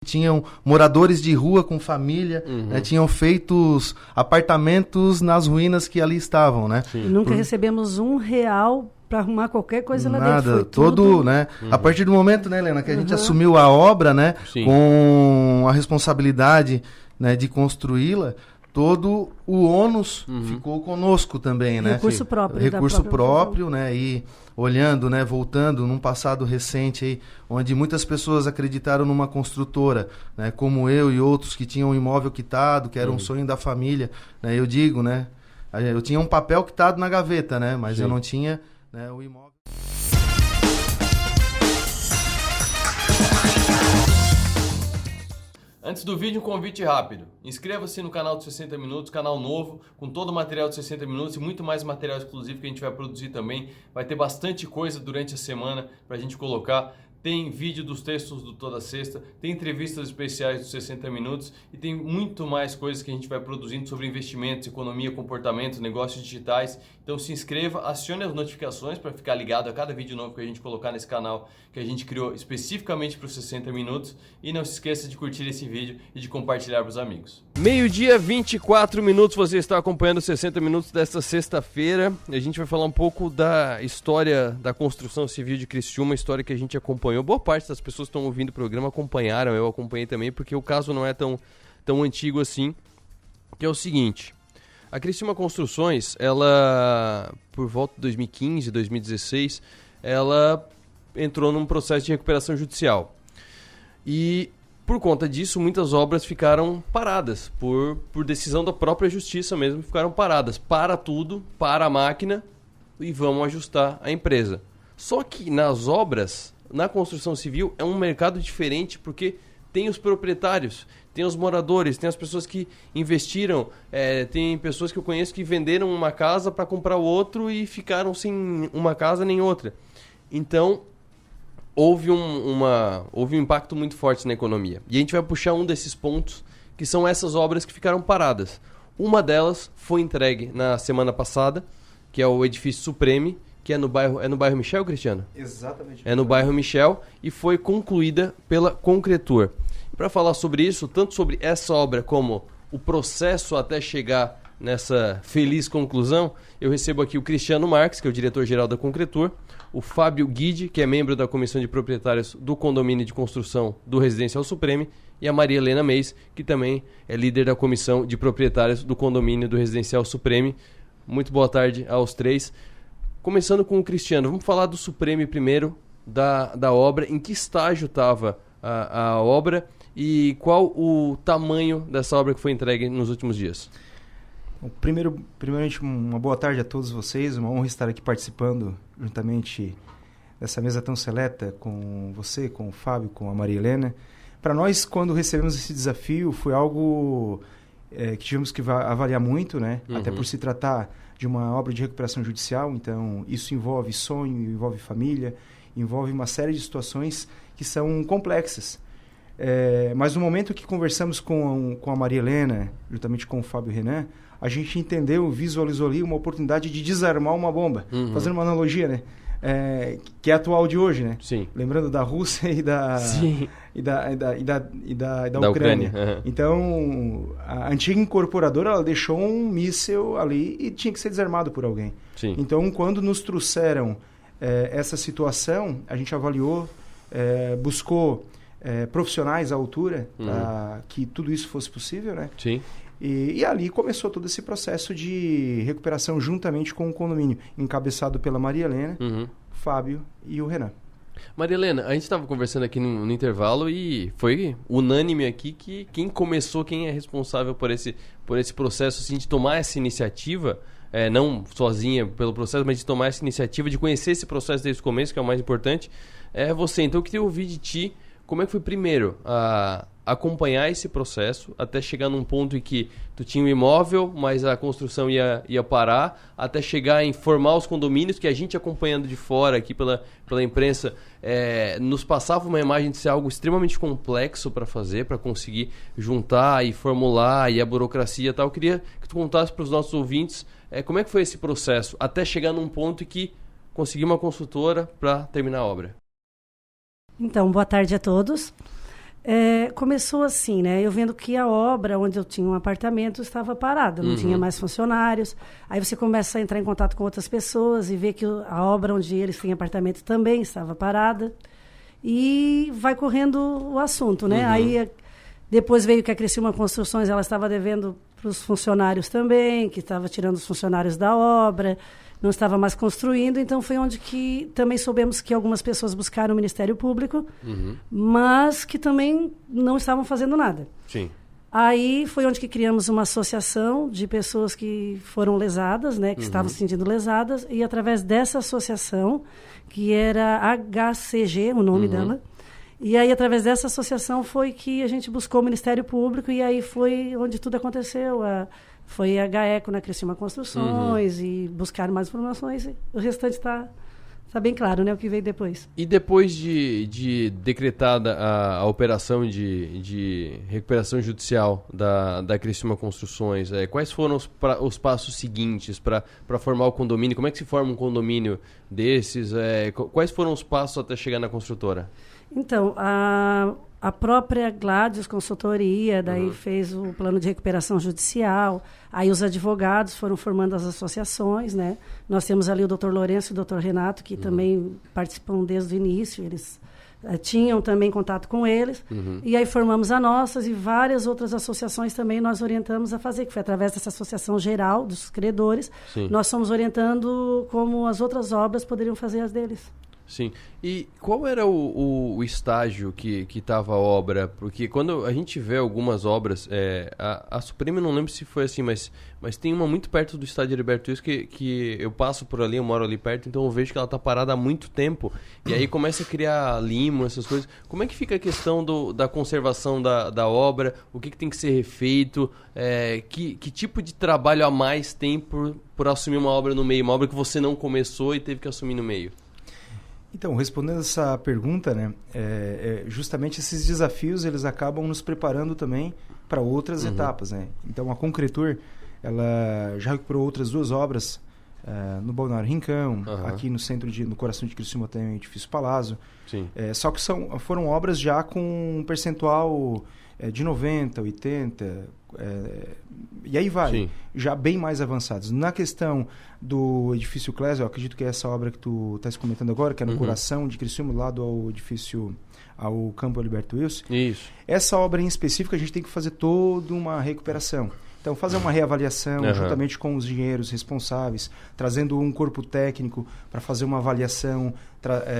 tinham moradores de rua com família, né, tinham feito apartamentos nas ruínas que ali estavam, né? Nunca recebemos R$1 para arrumar qualquer coisa lá dentro. Nada, Foi todo, tudo... né? A partir do momento, né, Helena, que a gente assumiu a obra, né, com a responsabilidade, né, de construí-la, todo o ônus ficou conosco também, né? Recurso próprio. Recurso próprio, né? E olhando, né? Voltando num passado recente aí, onde muitas pessoas acreditaram numa construtora, né? Como eu e outros que tinham um imóvel quitado, que era um sonho da família, né? Eu digo, né? Eu tinha um papel quitado na gaveta, né? Mas eu não tinha, né, o imóvel. Antes do vídeo, um convite rápido. Inscreva-se no canal de 60 Minutos, canal novo, com todo o material de 60 Minutos e muito mais material exclusivo que a gente vai produzir também. Vai ter bastante coisa durante a semana para a gente colocar. Tem vídeo dos textos do Toda Sexta, tem entrevistas especiais dos 60 Minutos e tem muito mais coisas que a gente vai produzindo sobre investimentos, economia, comportamento, negócios digitais. Então se inscreva, acione as notificações para ficar ligado a cada vídeo novo que a gente colocar nesse canal que a gente criou especificamente para os 60 Minutos. E não se esqueça de curtir esse vídeo e de compartilhar para os amigos. Meio-dia, 24 minutos, você está acompanhando os 60 Minutos desta sexta-feira. A gente vai falar um pouco da história da construção civil de Criciúma, história que a gente acompanhou. Boa parte das pessoas que estão ouvindo o programa acompanharam, eu acompanhei também, porque o caso não é tão antigo assim, que é o seguinte: a Criciúma Construções, ela, por volta de 2015, 2016, ela entrou num processo de recuperação judicial. E por conta disso, muitas obras ficaram paradas, por decisão da própria justiça mesmo, ficaram paradas. Para tudo, para a máquina e vamos ajustar a empresa. Só que nas obras, na construção civil, é um mercado diferente porque tem os proprietários, tem os moradores, tem as pessoas que investiram, tem pessoas que eu conheço que venderam uma casa para comprar outro e ficaram sem uma casa nem outra. Então, houve um impacto muito forte na economia. E a gente vai puxar um desses pontos, que são essas obras que ficaram paradas. Uma delas foi entregue na semana passada, que é o edifício Supreme, que é no bairro Michel, Cristiano? Exatamente. É no bairro Michel e foi concluída pela Concretur. Para falar sobre isso, tanto sobre essa obra como o processo até chegar nessa feliz conclusão, eu recebo aqui o Cristiano Marques, que é o diretor-geral da Concretur, o Fábio Guide, que é membro da Comissão de Proprietários do Condomínio de Construção do Residencial Supreme, e a Maria Helena Meis, que também é líder da Comissão de Proprietários do Condomínio do Residencial Supreme. Muito boa tarde aos três. Começando com o Cristiano, vamos falar do Supreme primeiro, da obra, em que estágio estava a obra e qual o tamanho dessa obra que foi entregue nos últimos dias? Primeiramente, uma boa tarde a todos vocês, uma honra estar aqui participando juntamente dessa mesa tão seleta com você, com o Fábio, com a Maria Helena. Para nós, quando recebemos esse desafio, foi algo que tivemos que avaliar muito, né? Até por se tratar de uma obra de recuperação judicial, então isso envolve sonho, envolve família, envolve uma série de situações que são complexas. Mas no momento que conversamos com a Maria Helena, juntamente com o Fábio Renan, a gente entendeu, visualizou ali uma oportunidade de desarmar uma bomba. Fazendo uma analogia, né? Que é atual de hoje, né? Sim. Lembrando da Rússia e da Ucrânia. Então, a antiga incorporadora, ela deixou um míssil ali e tinha que ser desarmado por alguém. Sim. Então, quando nos trouxeram essa situação, a gente avaliou, buscou profissionais à altura para que tudo isso fosse possível, né? Sim. E ali começou todo esse processo de recuperação juntamente com o condomínio, encabeçado pela Maria Helena, Fábio e o Renan. Maria Helena, a gente estava conversando aqui no intervalo e foi unânime aqui que quem é responsável por esse processo assim, de tomar essa iniciativa, não sozinha pelo processo, mas de tomar essa iniciativa, de conhecer esse processo desde o começo, que é o mais importante, é você. Então eu queria ouvir de ti como é que foi primeiro acompanhar esse processo até chegar num ponto em que tu tinha um imóvel, mas a construção ia parar, até chegar em formar os condomínios, que a gente acompanhando de fora aqui pela imprensa, nos passava uma imagem de ser algo extremamente complexo para fazer, para conseguir juntar e formular, e a burocracia e tal. Eu queria que tu contasse para os nossos ouvintes como é que foi esse processo, até chegar num ponto em que consegui uma consultora para terminar a obra. Então, boa tarde a todos. Começou assim, né? Eu vendo que a obra onde eu tinha um apartamento estava parada, não tinha mais funcionários. Aí você começa a entrar em contato com outras pessoas e ver que a obra onde eles têm apartamento também estava parada. E vai correndo o assunto, né? Aí depois veio que a Criciúma Construções ela estava devendo para os funcionários também, que estava tirando os funcionários da obra, não estava mais construindo, então foi onde que também soubemos que algumas pessoas buscaram o Ministério Público, mas que também não estavam fazendo nada. Sim. Aí foi onde que criamos uma associação de pessoas que foram lesadas, né, que estavam se sentindo lesadas, e através dessa associação, que era HCG, o nome dela, e aí através dessa associação foi que a gente buscou o Ministério Público, e aí foi onde tudo aconteceu. Foi a GAECO na Criciúma Construções e buscar mais informações. E o restante está bem claro, né? O que veio depois. E depois de decretada a operação de recuperação judicial da Criciúma Construções, quais foram os passos seguintes para formar o condomínio? Como é que se forma um condomínio desses? Quais foram os passos até chegar na construtora? Então, a própria Gladys Consultoria, daí fez o plano de recuperação judicial, aí os advogados foram formando as associações, né? Nós temos ali o Dr. Lourenço e o Dr. Renato, que também participam desde o início, eles tinham também contato com eles, e aí formamos a nossas e várias outras associações também nós orientamos a fazer, que foi através dessa associação geral dos credores, nós fomos orientando como as outras obras poderiam fazer as deles. Sim. E qual era o estágio que estava a obra? Porque quando a gente vê algumas obras, a Suprema, eu não lembro se foi assim, mas tem uma muito perto do estádio Heriberto Wilson que eu passo por ali, eu moro ali perto, então eu vejo que ela está parada há muito tempo. E aí começa a criar limo, essas coisas. Como é que fica a questão da conservação da obra? O que tem que ser refeito? Que tipo de trabalho a mais tem por assumir uma obra no meio? Uma obra que você não começou e teve que assumir no meio? Então, respondendo essa pergunta, né, justamente esses desafios eles acabam nos preparando também para outras etapas, né? Então, a Concretur, ela já recuperou outras 2 obras no Balneário Rincão, aqui no coração de Criciúma tem o edifício Palazzo. Sim. Só que foram obras já com um percentual de 90%, 80%, e aí vai, Sim. já bem mais avançados. Na questão do edifício Clésio, eu acredito que é essa obra que tu estás comentando agora, que é no coração de Criciúma, lado ao edifício, ao Campo Heriberto Wilson. Isso. Essa obra em específico, a gente tem que fazer toda uma recuperação. Então, fazer uma reavaliação juntamente com os engenheiros responsáveis, trazendo um corpo técnico para fazer uma avaliação,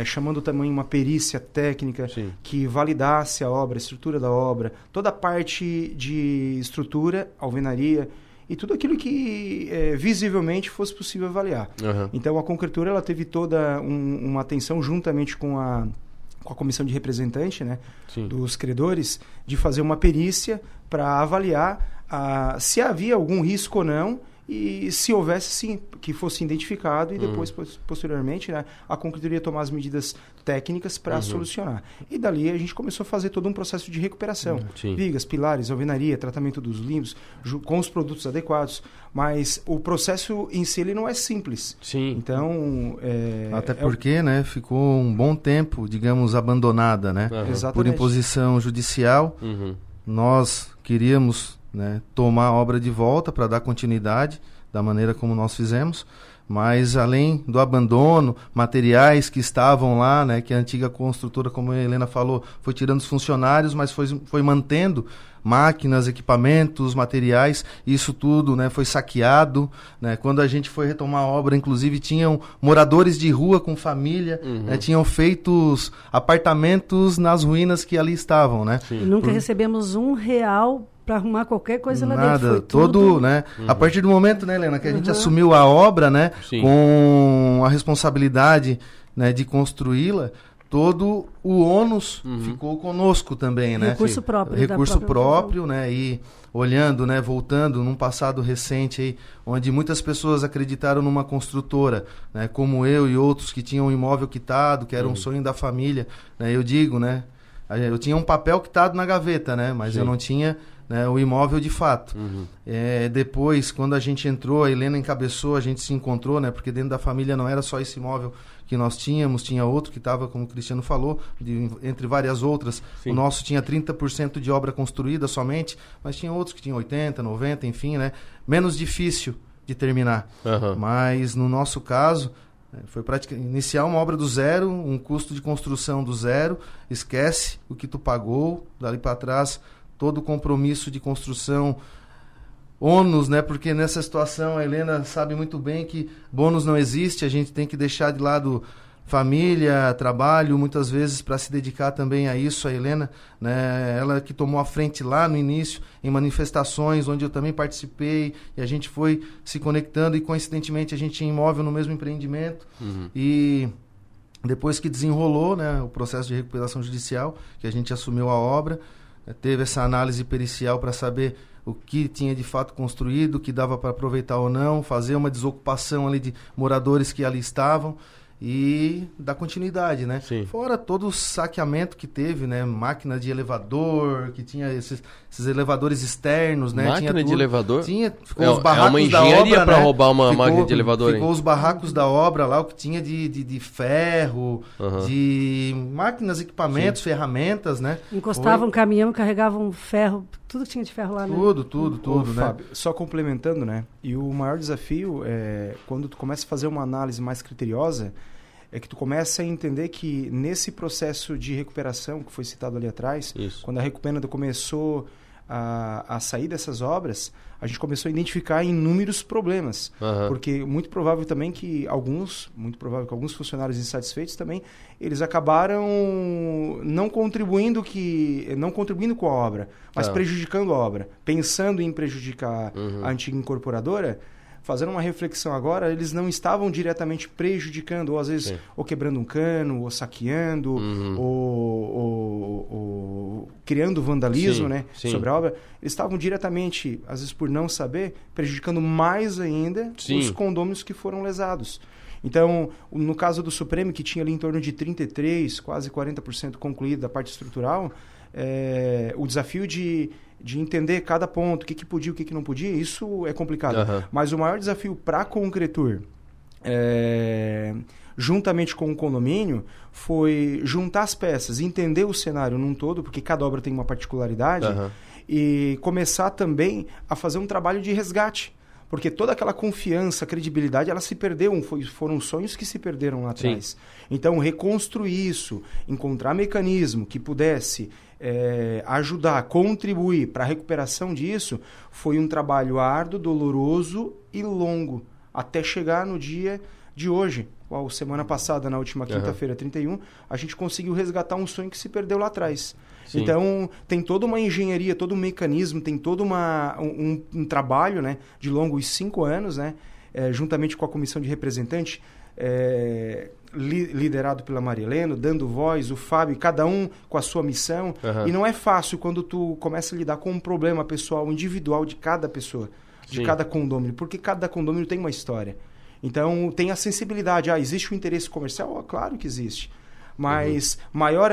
chamando também uma perícia técnica que validasse a obra, a estrutura da obra, toda a parte de estrutura, alvenaria e tudo aquilo que visivelmente fosse possível avaliar. Então, a Concretura ela teve toda uma atenção juntamente com a comissão de representante, né, dos credores, de fazer uma perícia para avaliar se havia algum risco ou não e se houvesse sim, que fosse identificado e depois, posteriormente, né, a Concretura ia tomar as medidas técnicas para solucionar. E dali a gente começou a fazer todo um processo de recuperação. Vigas, pilares, alvenaria, tratamento dos limbos, com os produtos adequados. Mas o processo em si ele não é simples. Então... Até porque né, ficou um bom tempo, digamos, abandonada, né? Por imposição judicial. Nós queríamos... né, tomar a obra de volta para dar continuidade da maneira como nós fizemos, mas além do abandono, materiais que estavam lá, né, que a antiga construtora, como a Helena falou, foi tirando os funcionários, mas foi mantendo máquinas, equipamentos, materiais, isso tudo, né, foi saqueado, né, quando a gente foi retomar a obra, inclusive tinham moradores de rua com família, né, tinham feito apartamentos nas ruínas que ali estavam, né. E nunca recebemos R$1 para arrumar qualquer coisa lá dentro. Foi tudo, né? A partir do momento, né, Helena, que a gente assumiu a obra, né, com a responsabilidade, né, de construí-la, todo o ônus ficou conosco também, né? Recurso próprio. Recurso próprio, né? E olhando, né, voltando num passado recente aí, onde muitas pessoas acreditaram numa construtora, né, como eu e outros que tinham um imóvel quitado, que era um sonho da família, né? Eu digo, né, eu tinha um papel quitado na gaveta, né, mas eu não tinha né, o imóvel de fato. Depois, quando a gente entrou, a Helena encabeçou, a gente se encontrou, né, porque dentro da família não era só esse imóvel que nós tínhamos, tinha outro que estava, como o Cristiano falou, entre várias outras. Sim. O nosso tinha 30% de obra construída somente, mas tinha outros que tinham 80%, 90%, enfim, né, menos difícil de terminar. Mas no nosso caso, foi praticamente iniciar uma obra do zero, um custo de construção do zero, esquece o que tu pagou, dali para trás todo o compromisso de construção, ônus, né? Porque nessa situação a Helena sabe muito bem que bônus não existe, a gente tem que deixar de lado família, trabalho, muitas vezes para se dedicar também a isso. A Helena, né, ela que tomou a frente lá no início, em manifestações onde eu também participei, e a gente foi se conectando, e coincidentemente a gente tinha imóvel no mesmo empreendimento, e depois que desenrolou, né, o processo de recuperação judicial, que a gente assumiu a obra, teve essa análise pericial para saber o que tinha de fato construído, o que dava para aproveitar ou não, fazer uma desocupação ali de moradores que ali estavam, e dar continuidade, né? Sim. Fora todo o saqueamento que teve, né? Máquina de elevador, que tinha esses elevadores externos, né? Máquina tinha de elevador? Ficou os barracos uma engenharia da obra, para né? roubar uma máquina de elevador. Ficou os barracos da obra lá, o que tinha de ferro, de máquinas, equipamentos, ferramentas, né? Encostavam um caminhão, carregavam ferro, tudo que tinha de ferro lá, né? Tudo, né? Fábio, só complementando, né? E o maior desafio é quando tu começa a fazer uma análise mais criteriosa, é que tu começa a entender que nesse processo de recuperação que foi citado ali atrás, quando a Recupena começou a sair dessas obras, a gente começou a identificar inúmeros problemas. Porque muito provável que alguns funcionários insatisfeitos também, eles acabaram não contribuindo com a obra, mas prejudicando a obra. Pensando em prejudicar a antiga incorporadora, fazendo uma reflexão agora, eles não estavam diretamente prejudicando, ou às vezes ou quebrando um cano, ou saqueando, ou criando vandalismo, né, sobre a obra. Eles estavam diretamente, às vezes por não saber, prejudicando mais ainda os condôminos que foram lesados. Então, no caso do Supremo, que tinha ali em torno de 33%, quase 40% concluído da parte estrutural, o desafio de entender cada ponto, o que podia, o que não podia, isso é complicado. Mas o maior desafio para a Concretur, juntamente com o condomínio, foi juntar as peças, entender o cenário num todo, porque cada obra tem uma particularidade, e começar também a fazer um trabalho de resgate. Porque toda aquela confiança, credibilidade, ela se perdeu. Foram sonhos que se perderam lá atrás. Então, reconstruir isso, encontrar mecanismo que pudesse ajudar, contribuir para a recuperação disso, foi um trabalho árduo, doloroso e longo, até chegar no dia de hoje. Semana passada, na última quinta-feira, 31, a gente conseguiu resgatar um sonho que se perdeu lá atrás. Então, tem toda uma engenharia, todo um mecanismo, tem todo um trabalho, né, de longos 5 anos, né, juntamente com a comissão de representantes, liderado pela Maria Helena, dando voz, o Fábio, cada um com a sua missão. E não é fácil quando tu começa a lidar com um problema pessoal, individual de cada pessoa, de cada condômino, porque cada condômino tem uma história. Então, tem a sensibilidade. Existe o interesse comercial? Claro que existe. Mas maior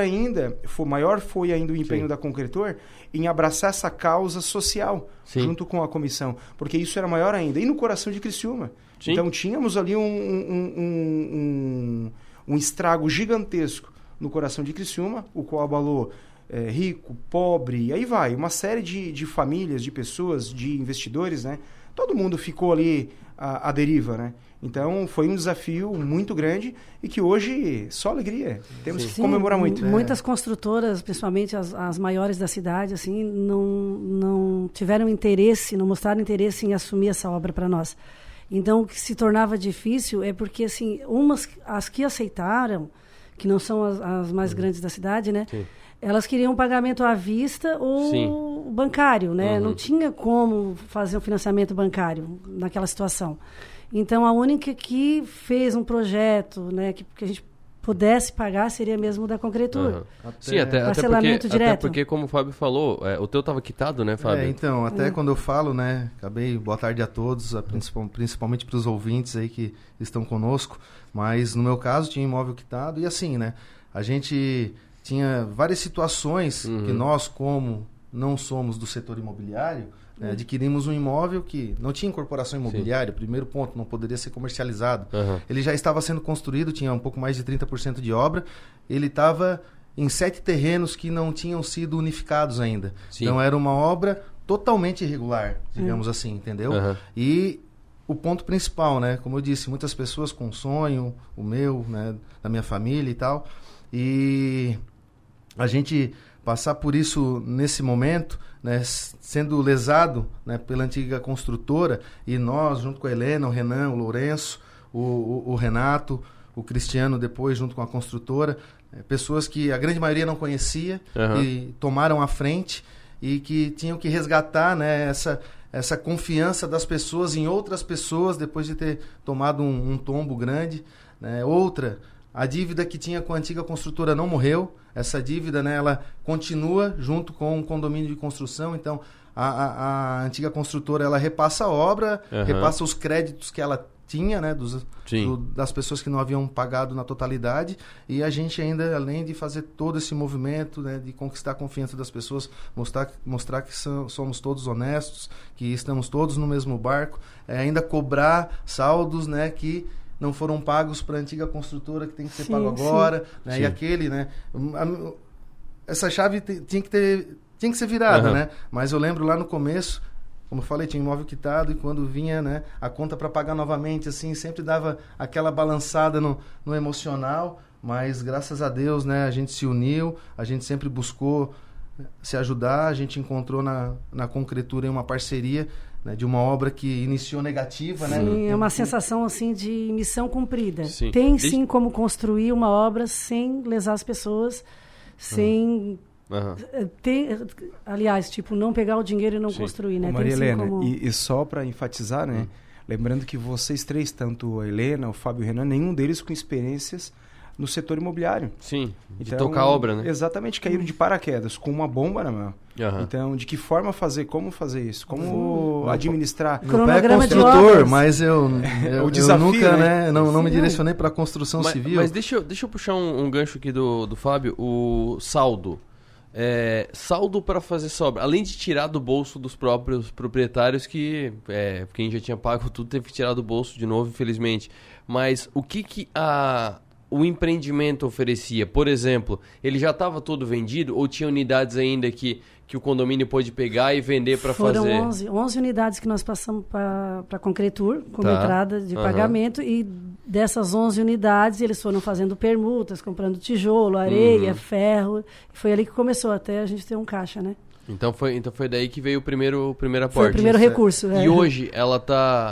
foi ainda o empenho da Concretur em abraçar essa causa social junto com a comissão. Porque isso era maior ainda. E no coração de Criciúma. Então, tínhamos ali um estrago gigantesco no coração de Criciúma, o qual abalou rico, pobre, e aí vai. Uma série de famílias, de pessoas, de investidores, né? Todo mundo ficou ali à deriva, né? Então, foi um desafio muito grande e que hoje, só alegria. Temos que comemorar muito. Muitas construtoras, principalmente as maiores da cidade, assim, não tiveram interesse, não mostraram interesse em assumir essa obra para nós. Então, o que se tornava difícil é porque, assim, as que aceitaram, que não são as mais grandes da cidade, né? Elas queriam um pagamento à vista ou bancário, né? Não tinha como fazer um financiamento bancário naquela situação. Então, a única que fez um projeto, né, que a gente pudesse pagar seria mesmo da Concretur. Sim, até porque, como o Fábio falou, o teu estava quitado, né, Fábio? Então, até quando eu falo, né, boa tarde a todos, principalmente para os ouvintes aí que estão conosco, mas no meu caso tinha imóvel quitado e assim, né, a gente tinha várias situações que nós, como não somos do setor imobiliário, né, adquirimos um imóvel que não tinha incorporação imobiliária, primeiro ponto, não poderia ser comercializado. Ele já estava sendo construído, tinha um pouco mais de 30% de obra, ele estava em 7 terrenos que não tinham sido unificados ainda. Sim. Então era uma obra totalmente irregular, digamos assim, entendeu? E o ponto principal, né, como eu disse, muitas pessoas com sonho, o meu, né, da minha família e tal, e a gente passar por isso nesse momento, né, sendo lesado, né, pela antiga construtora, e nós, junto com a Helena, o Renan, o Lourenço, o Renato, o Cristiano depois, junto com a construtora, pessoas que a grande maioria não conhecia, e tomaram a frente e que tinham que resgatar, né, essa confiança das pessoas em outras pessoas depois de ter tomado um tombo grande, né? Outra, a dívida que tinha com a antiga construtora não morreu, essa dívida, né, ela continua junto com o condomínio de construção, então a antiga construtora ela repassa a obra, repassa os créditos que ela tinha, né, das pessoas que não haviam pagado na totalidade, e a gente ainda, além de fazer todo esse movimento, né, de conquistar a confiança das pessoas, mostrar que somos todos honestos, que estamos todos no mesmo barco, ainda cobrar saldos, né, que não foram pagos para a antiga construtora, que tem que ser pago agora, né, e aquele, né, essa chave tinha que ser virada, né, mas eu lembro lá no começo, como eu falei, tinha imóvel quitado, e quando vinha, né, a conta para pagar novamente, assim, sempre dava aquela balançada no emocional, mas graças a Deus, né, a gente se uniu, a gente sempre buscou se ajudar, a gente encontrou na concretura uma parceria, né, de uma obra que iniciou negativa, né? Sim, é uma sensação assim de missão cumprida. Tem sim como construir uma obra sem lesar as pessoas, sem... aliás, tipo, não pegar o dinheiro e não construir, né? Maria Tem, Helena, como... e só para enfatizar, né? Lembrando que vocês três, tanto a Helena, o Fábio e o Renan, nenhum deles com experiências no setor imobiliário. Sim, de então, tocar a obra, né? Exatamente, caíram de paraquedas, com uma bomba na mão. Então, de que forma fazer, como fazer isso, como administrar. Meu pai é construtor, mas eu desafio, nunca, né, não me direcionei para a construção civil. Mas deixa eu puxar um gancho aqui do Fábio, o saldo. Saldo para fazer essa obra, além de tirar do bolso dos próprios proprietários, que quem já tinha pago tudo teve que tirar do bolso de novo, infelizmente. Mas o que o empreendimento oferecia? Por exemplo, ele já estava todo vendido ou tinha unidades ainda que o condomínio pôde pegar e vender para fazer? Foram 11 unidades que nós passamos para a Concretur, como entrada de pagamento, e dessas 11 unidades eles foram fazendo permutas, comprando tijolo, areia, ferro, e foi ali que começou até a gente ter um caixa, né? Então foi daí que veio o primeiro aporte. Foi o primeiro recurso. E hoje ela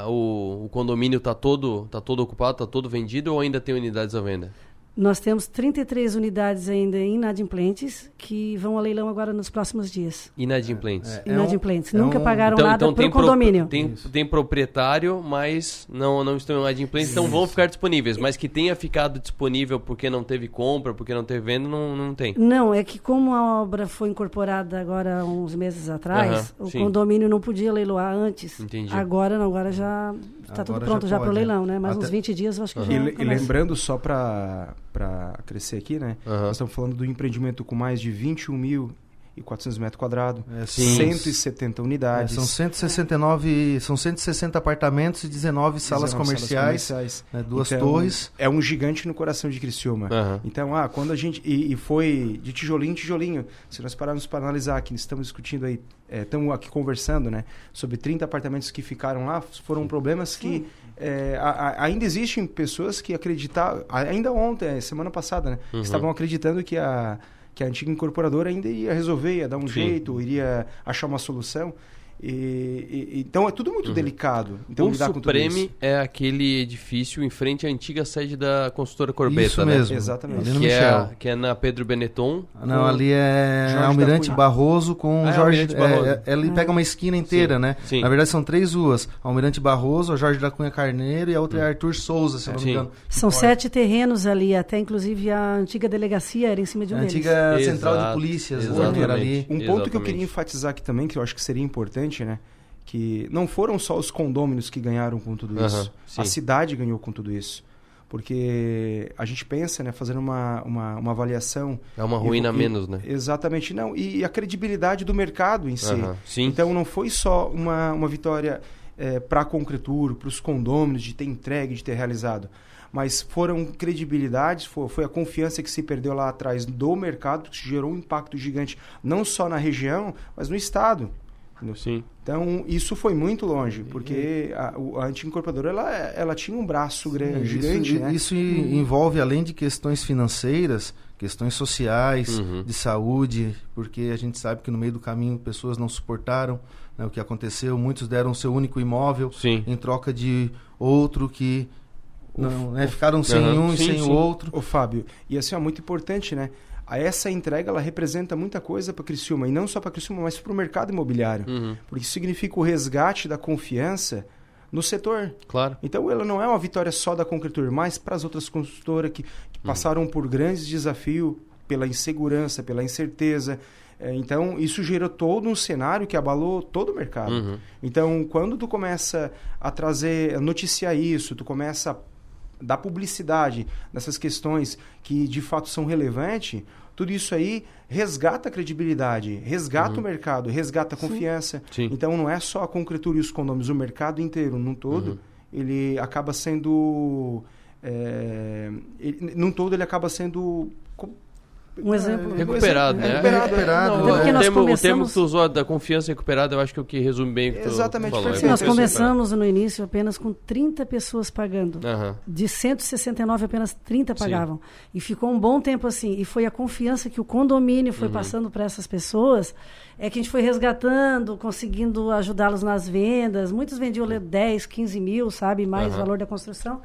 o condomínio tá todo ocupado, tá todo vendido ou ainda tem unidades à venda? Nós temos 33 unidades ainda inadimplentes que vão a leilão agora nos próximos dias. Inadimplentes? Inadimplentes. Nunca pagaram nada para o condomínio. Tem proprietário, mas não estão inadimplentes, então vão ficar disponíveis. Mas que tenha ficado disponível porque não teve compra, porque não teve venda, não tem. Não, é que como a obra foi incorporada agora uns meses atrás, o condomínio não podia leiloar antes. Entendi. Agora já está tudo pronto já para o leilão, né? Mais uns 20 dias eu acho que já E lembrando só para crescer aqui, né? Nós estamos falando do empreendimento com mais de 21.400 metros quadrados, 170 unidades. São 160 apartamentos e 19 salas comerciais, né, 2 torres. É um gigante no coração de Criciúma. Então, quando a gente... E foi de tijolinho em tijolinho. Se nós pararmos para analisar, que estamos discutindo aí, estamos aqui conversando, né? Sobre 30 apartamentos que ficaram lá, foram problemas que... ainda existem pessoas que acreditavam, ainda ontem, semana passada, né? Estavam acreditando que a antiga incorporadora ainda ia resolver, ia dar um jeito, iria achar uma solução. Então é tudo muito delicado. Então, o Supreme é aquele edifício em frente à antiga sede da construtora Corbeta, isso mesmo, né? Exatamente. Que é na Pedro Benetton. Não, ali é Jorge Almirante Barroso com Jorge... Ele pega uma esquina inteira, né? Sim. Na verdade são 3 ruas. Almirante Barroso, Jorge da Cunha Carneiro e a outra é Arthur Souza, se eu não me engano. São 7 terrenos ali, até inclusive a antiga delegacia era em cima de um deles. A antiga central de polícias, era ali. Um ponto que eu queria enfatizar aqui também, que eu acho que seria importante, né? Que não foram só os condôminos que ganharam com tudo isso. A cidade ganhou com tudo isso. Porque a gente pensa, né, fazendo uma avaliação... É uma ruína a menos, né? Exatamente, não. E a credibilidade do mercado em si. Sim. Então, não foi só uma vitória para a Concretur, para os condôminos, de ter entregue, de ter realizado. Mas foram credibilidades, foi a confiança que se perdeu lá atrás do mercado, que gerou um impacto gigante, não só na região, mas no estado. Sim. Então, isso foi muito longe, porque a antiincorporadora ela tinha um braço gigante. Né? Isso envolve, além de questões financeiras, questões sociais, de saúde, porque a gente sabe que no meio do caminho pessoas não suportaram, né, o que aconteceu. Muitos deram seu único imóvel em troca de outro que... Não, né, ficaram sem um e sem o outro. Ô, Fábio, e assim, muito importante, né? Essa entrega, ela representa muita coisa para Criciúma, e não só para Criciúma, mas para o mercado imobiliário. Porque isso significa o resgate da confiança no setor. Claro. Então, ela não é uma vitória só da Concretur, mas para as outras construtoras que passaram por grandes desafios pela insegurança, pela incerteza. Então, isso gerou todo um cenário que abalou todo o mercado. Então, quando tu começa a noticiar isso, tu começa a dar publicidade nessas questões que de fato são relevantes, tudo isso aí resgata a credibilidade, resgata o mercado, resgata a confiança. Sim. Então não é só a Concretur e os condôminos, o mercado inteiro, num todo, ele acaba sendo... num todo ele acaba sendo... Um exemplo. Recuperado, né? O termo que tu usou da confiança recuperada, eu acho que é o que resume bem o que tu falou. Sim, nós começamos no início apenas com 30 pessoas pagando. De 169, apenas 30 pagavam. E ficou um bom tempo assim. E foi a confiança que o condomínio foi passando para essas pessoas, que a gente foi resgatando, conseguindo ajudá-los nas vendas. Muitos vendiam 10, 15 mil, sabe? Mais valor da construção.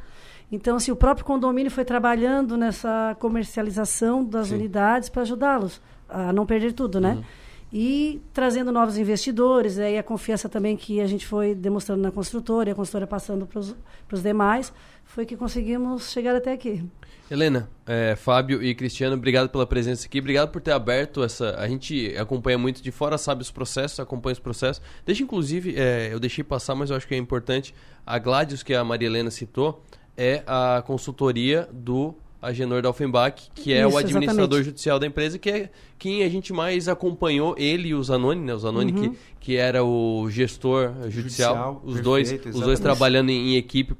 Então, assim, o próprio condomínio foi trabalhando nessa comercialização das unidades para ajudá-los a não perder tudo, né? E trazendo novos investidores, aí a confiança também que a gente foi demonstrando na construtora, e a construtora passando para os demais, foi que conseguimos chegar até aqui. Helena, Fábio e Cristiano, obrigado pela presença aqui, obrigado por ter aberto essa... A gente acompanha muito de fora, sabe os processos, acompanha os processos. Deixa, inclusive, eu deixei passar, mas eu acho que é importante, a Gladius, que a Maria Helena citou, é a consultoria do Agenor Dalfenbach, que é o administrador judicial da empresa, que é quem a gente mais acompanhou, ele e o Zanoni, né? O Zanoni que era o gestor judicial, os dois trabalhando em equipe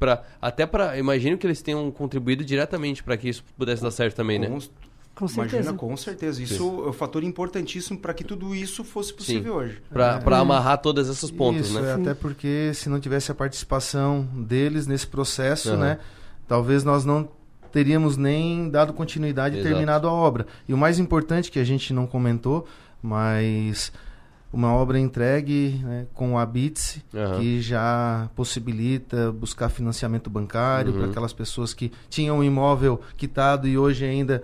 imagino que eles tenham contribuído diretamente para que isso pudesse dar certo também, né? Com certeza. Imagina, com certeza. Isso é um fator importantíssimo para que tudo isso fosse possível hoje. Para amarrar todas essas pontas, isso, né? Até porque se não tivesse a participação deles nesse processo, né, talvez nós não teríamos nem dado continuidade e terminado a obra. E o mais importante que a gente não comentou, mas uma obra entregue, né, com a Bitse, que já possibilita buscar financiamento bancário para aquelas pessoas que tinham um imóvel quitado e hoje ainda...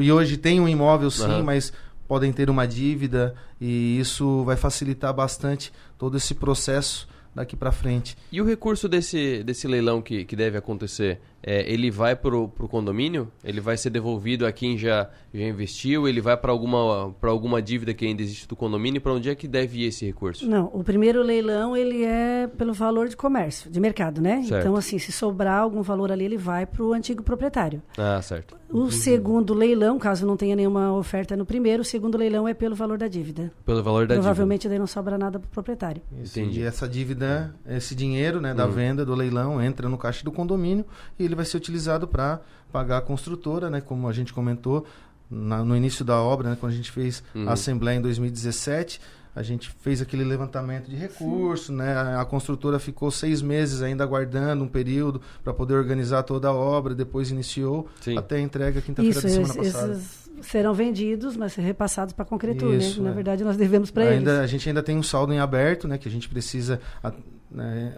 e hoje tem um imóvel sim, mas podem ter uma dívida, e isso vai facilitar bastante todo esse processo daqui para frente. E o recurso desse leilão que deve acontecer, ele vai para o condomínio? Ele vai ser devolvido a quem já investiu? Ele vai para alguma dívida que ainda existe do condomínio? Para onde é que deve ir esse recurso? Não, o primeiro leilão ele é pelo valor de comércio, de mercado, né? Certo. Então, assim, se sobrar algum valor ali, ele vai para o antigo proprietário. Ah, certo. O segundo leilão, caso não tenha nenhuma oferta no primeiro, o segundo leilão é pelo valor da dívida. Pelo valor da Provavelmente daí não sobra nada para o proprietário. Entendi. E essa dívida, esse dinheiro, né, da venda, do leilão, entra no caixa do condomínio e ele vai ser utilizado para pagar a construtora, né, como a gente comentou no início da obra, né, quando a gente fez a Assembleia em 2017, a gente fez aquele levantamento de recursos, né, a construtora ficou 6 meses ainda aguardando um período para poder organizar toda a obra, depois iniciou até a entrega quinta-feira da semana passada. Esses serão vendidos, mas ser repassados para a Concretur, né? Na verdade, nós devemos para eles. A gente ainda tem um saldo em aberto, né, que a gente precisa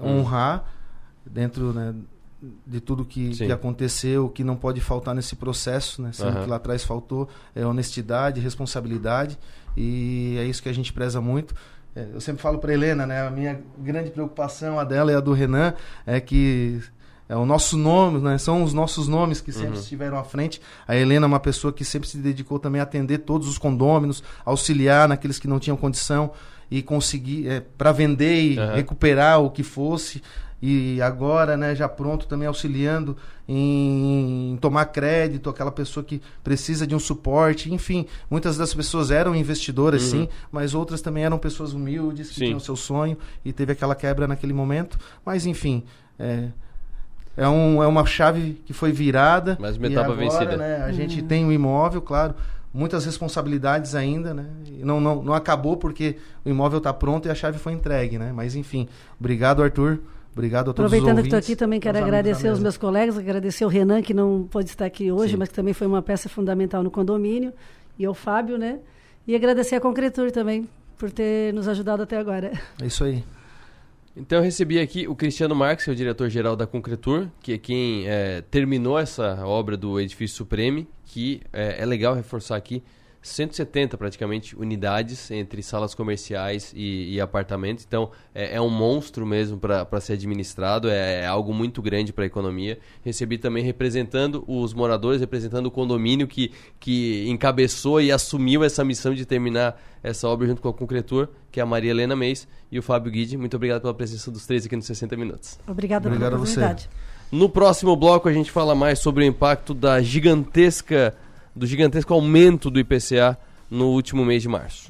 honrar dentro, né, de tudo que aconteceu, que não pode faltar nesse processo, né? Sendo que lá atrás faltou honestidade, responsabilidade, e é isso que a gente preza muito. Eu sempre falo para Helena, né? A minha grande preocupação, a dela e a do Renan, é que o nosso nome, né? São os nossos nomes que sempre estiveram à frente. A Helena é uma pessoa que sempre se dedicou também a atender todos os condôminos, auxiliar naqueles que não tinham condição e conseguir para vender e recuperar o que fosse. e agora, né, já pronto também auxiliando em tomar crédito, aquela pessoa que precisa de um suporte, enfim, muitas das pessoas eram investidoras, sim, mas outras também eram pessoas humildes, que tinham seu sonho e teve aquela quebra naquele momento, mas enfim, é uma chave que foi virada. Mais uma etapa vencida. Né, a gente tem um imóvel, claro, muitas responsabilidades ainda, né? E não acabou porque o imóvel está pronto e a chave foi entregue, né? Mas enfim, obrigado, Arthur. Obrigado a todos os ouvintes. Aproveitando que estou aqui, também quero agradecer aos meus colegas, agradecer o Renan, que não pôde estar aqui hoje, mas que também foi uma peça fundamental no condomínio, e ao Fábio, né? E agradecer a Concretur também, por ter nos ajudado até agora. É isso aí. Então eu recebi aqui o Cristiano Marques, que é o diretor-geral da Concretur, que é quem terminou essa obra do Edifício Supreme, que é legal reforçar aqui, 170 praticamente unidades entre salas comerciais e apartamentos, então é um monstro mesmo para ser administrado, é algo muito grande para a economia. Recebi também representando os moradores, representando o condomínio que encabeçou e assumiu essa missão de terminar essa obra junto com a Concretur, que é a Maria Helena Meis e o Fábio Guidi. Muito obrigado pela presença dos três aqui nos 60 Minutos. Obrigada pela oportunidade. No próximo bloco a gente fala mais sobre o impacto do gigantesco aumento do IPCA no último mês de março.